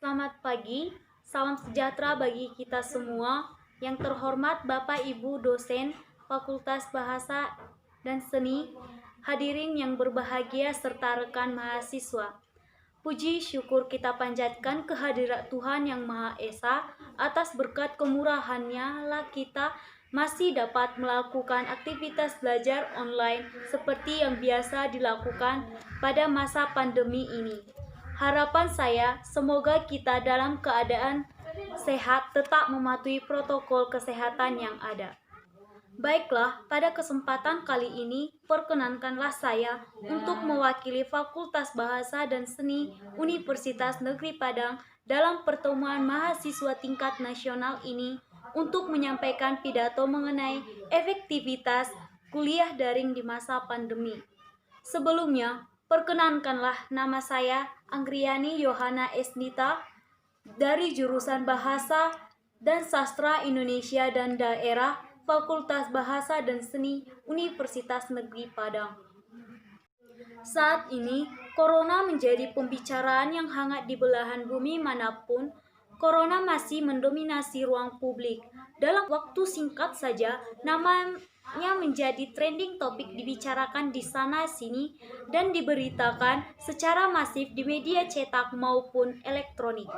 Selamat pagi, salam sejahtera bagi kita semua. Yang terhormat Bapak Ibu dosen Fakultas Bahasa dan Seni, hadirin yang berbahagia serta rekan mahasiswa. Puji syukur kita panjatkan kehadirat Tuhan Yang Maha Esa atas berkat kemurahan-Nya lah kita masih dapat melakukan aktivitas belajar online seperti yang biasa dilakukan pada masa pandemi ini. Harapan saya, semoga kita dalam keadaan sehat tetap mematuhi protokol kesehatan yang ada. Baiklah, pada kesempatan kali ini, perkenankanlah saya untuk mewakili Fakultas Bahasa dan Seni Universitas Negeri Padang dalam pertemuan mahasiswa tingkat nasional ini untuk menyampaikan pidato mengenai efektivitas kuliah daring di masa pandemi. Sebelumnya, perkenankanlah nama saya Anggriani Yohana Esnita dari jurusan Bahasa dan Sastra Indonesia dan Daerah Fakultas Bahasa dan Seni Universitas Negeri Padang. Saat ini, Corona menjadi pembicaraan yang hangat di belahan bumi manapun. Corona masih mendominasi ruang publik. Dalam waktu singkat saja, namanya menjadi trending topik dibicarakan di sana-sini dan diberitakan secara masif di media cetak maupun elektronik.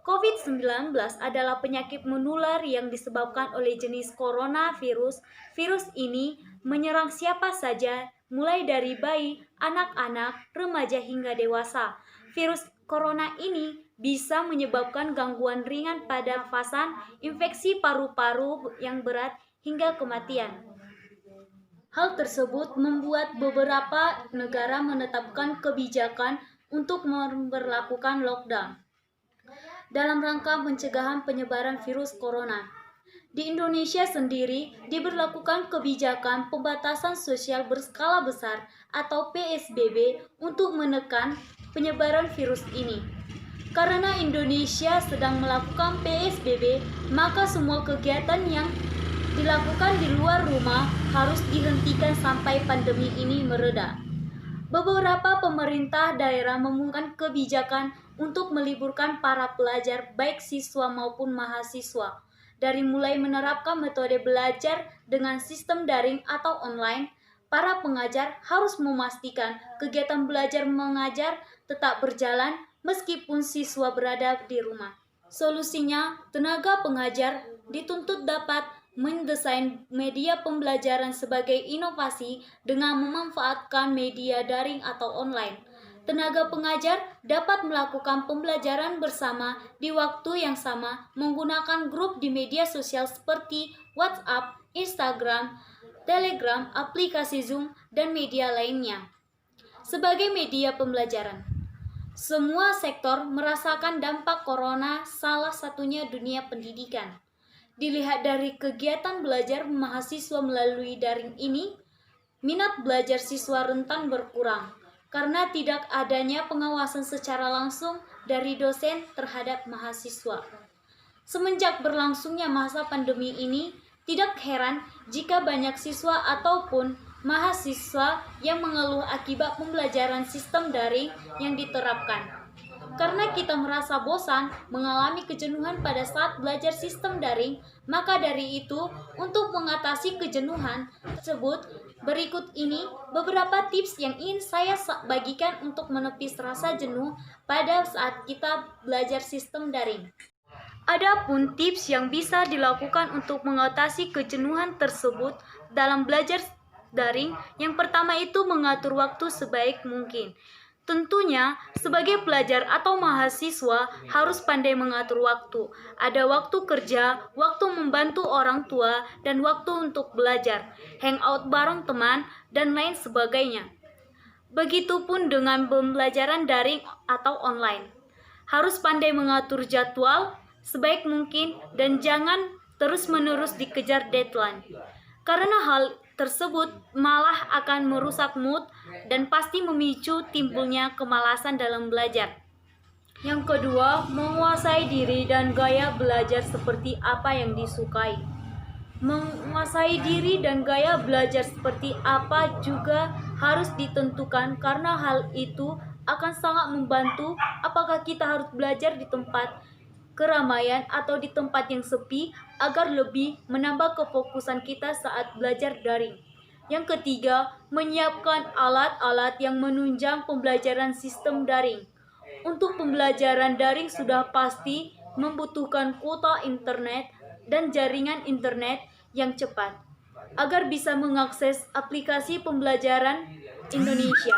COVID-19 adalah penyakit menular yang disebabkan oleh jenis coronavirus. Virus ini menyerang siapa saja, mulai dari bayi, anak-anak, remaja hingga dewasa. Virus corona ini bisa menyebabkan gangguan ringan pada pernafasan, infeksi paru-paru yang berat, hingga kematian. Hal tersebut membuat beberapa negara menetapkan kebijakan untuk memberlakukan lockdown dalam rangka pencegahan penyebaran virus corona. Di Indonesia sendiri diberlakukan kebijakan pembatasan sosial berskala besar atau PSBB untuk menekan penyebaran virus ini. Karena Indonesia sedang melakukan PSBB, maka semua kegiatan yang dilakukan di luar rumah harus dihentikan sampai pandemi ini mereda. Beberapa pemerintah daerah mengumumkan kebijakan untuk meliburkan para pelajar baik siswa maupun mahasiswa. Dari mulai menerapkan metode belajar dengan sistem daring atau online, para pengajar harus memastikan kegiatan belajar mengajar tetap berjalan meskipun siswa berada di rumah. Solusinya, tenaga pengajar dituntut dapat mendesain media pembelajaran sebagai inovasi dengan memanfaatkan media daring atau online. Tenaga pengajar dapat melakukan pembelajaran bersama di waktu yang sama menggunakan grup di media sosial seperti WhatsApp, Instagram, Telegram, aplikasi Zoom, dan media lainnya. Sebagai media pembelajaran, semua sektor merasakan dampak corona, salah satunya dunia pendidikan. Dilihat dari kegiatan belajar mahasiswa melalui daring ini, minat belajar siswa rentan berkurang karena tidak adanya pengawasan secara langsung dari dosen terhadap mahasiswa. Semenjak berlangsungnya masa pandemi ini, tidak heran jika banyak siswa ataupun mahasiswa yang mengeluh akibat pembelajaran sistem daring yang diterapkan. Karena kita merasa bosan, mengalami kejenuhan pada saat belajar sistem daring, maka dari itu, untuk mengatasi kejenuhan tersebut, berikut ini beberapa tips yang ingin saya bagikan untuk menepis rasa jenuh pada saat kita belajar sistem daring. Adapun tips yang bisa dilakukan untuk mengatasi kejenuhan tersebut dalam belajar daring, yang pertama itu mengatur waktu sebaik mungkin. Tentunya, sebagai pelajar atau mahasiswa harus pandai mengatur waktu. Ada waktu kerja, waktu membantu orang tua, dan waktu untuk belajar, hangout bareng teman, dan lain sebagainya. Begitupun dengan pembelajaran daring atau online. Harus pandai mengatur jadwal sebaik mungkin dan jangan terus-menerus dikejar deadline. Karena hal tersebut malah akan merusak mood dan pasti memicu timbulnya kemalasan dalam belajar. Yang kedua, menguasai diri dan gaya belajar seperti apa yang disukai. Menguasai diri dan gaya belajar seperti apa juga harus ditentukan karena hal itu akan sangat membantu. Apakah kita harus belajar di tempat keramaian atau di tempat yang sepi agar lebih menambah kefokusan kita saat belajar daring. Yang ketiga, menyiapkan alat-alat yang menunjang pembelajaran sistem daring. Untuk pembelajaran daring sudah pasti membutuhkan kuota internet dan jaringan internet yang cepat agar bisa mengakses aplikasi pembelajaran Indonesia.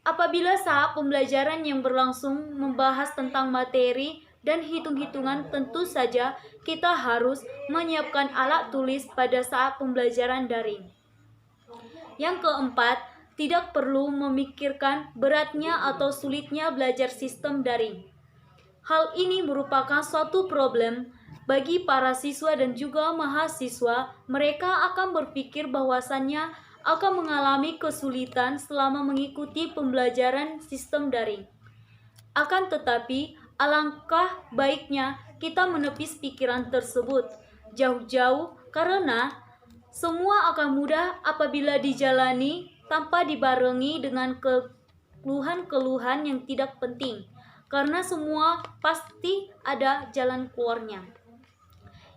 Apabila saat pembelajaran yang berlangsung membahas tentang materi dan hitung-hitungan, tentu saja kita harus menyiapkan alat tulis pada saat pembelajaran daring. Yang keempat, tidak perlu memikirkan beratnya atau sulitnya belajar sistem daring. Hal ini merupakan suatu problem bagi para siswa dan juga mahasiswa. Mereka akan berpikir bahwasannya akan mengalami kesulitan selama mengikuti pembelajaran sistem daring. Akan tetapi, alangkah baiknya kita menepis pikiran tersebut jauh-jauh karena semua akan mudah apabila dijalani tanpa dibarengi dengan keluhan-keluhan yang tidak penting, karena semua pasti ada jalan keluarnya.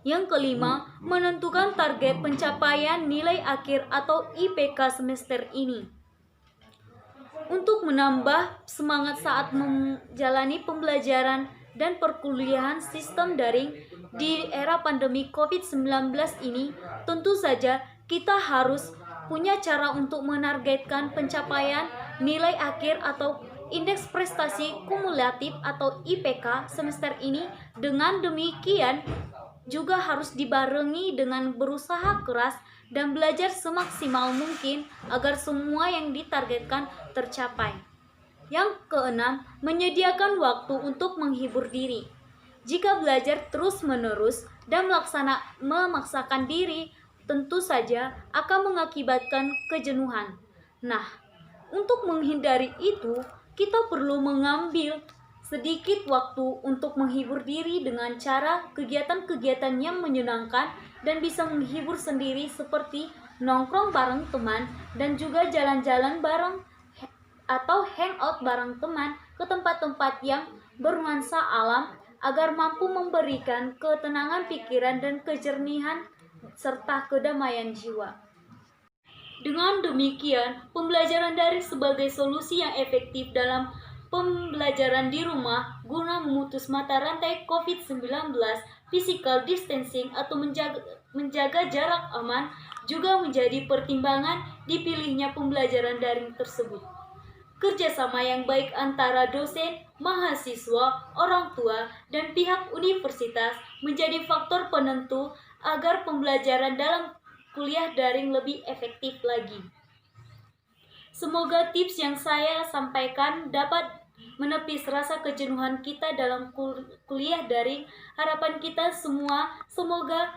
Yang kelima, menentukan target pencapaian nilai akhir atau IPK semester ini. Untuk menambah semangat saat menjalani pembelajaran dan perkuliahan sistem daring di era pandemi COVID-19 ini, tentu saja kita harus punya cara untuk menargetkan pencapaian nilai akhir atau indeks prestasi kumulatif atau IPK semester ini. Dengan demikian juga harus dibarengi dengan berusaha keras dan belajar semaksimal mungkin agar semua yang ditargetkan tercapai. Yang keenam, menyediakan waktu untuk menghibur diri. Jika belajar terus-menerus dan memaksakan diri, tentu saja akan mengakibatkan kejenuhan. Nah, untuk menghindari itu, kita perlu mengambil sedikit waktu untuk menghibur diri dengan cara kegiatan-kegiatan yang menyenangkan dan bisa menghibur sendiri seperti nongkrong bareng teman dan juga jalan-jalan bareng atau hangout bareng teman ke tempat-tempat yang bernuansa alam agar mampu memberikan ketenangan pikiran dan kejernihan serta kedamaian jiwa. Dengan demikian, pembelajaran daring sebagai solusi yang efektif dalam pembelajaran di rumah guna memutus mata rantai COVID-19, physical distancing atau menjaga jarak aman juga menjadi pertimbangan dipilihnya pembelajaran daring tersebut. Kerjasama yang baik antara dosen, mahasiswa, orang tua, dan pihak universitas menjadi faktor penentu agar pembelajaran dalam kuliah daring lebih efektif lagi. Semoga tips yang saya sampaikan dapat menepis rasa kejenuhan kita dalam kuliah daring. Harapan kita semua, semoga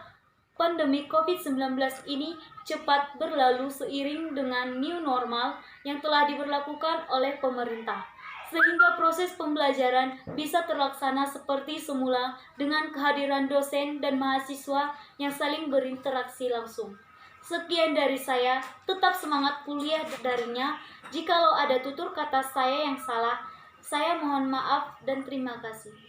pandemi COVID-19 ini cepat berlalu seiring dengan new normal yang telah diberlakukan oleh pemerintah, sehingga proses pembelajaran bisa terlaksana seperti semula dengan kehadiran dosen dan mahasiswa yang saling berinteraksi langsung. Sekian dari saya, tetap semangat kuliah daringnya. Jikalau ada tutur kata saya yang salah, saya mohon maaf dan terima kasih.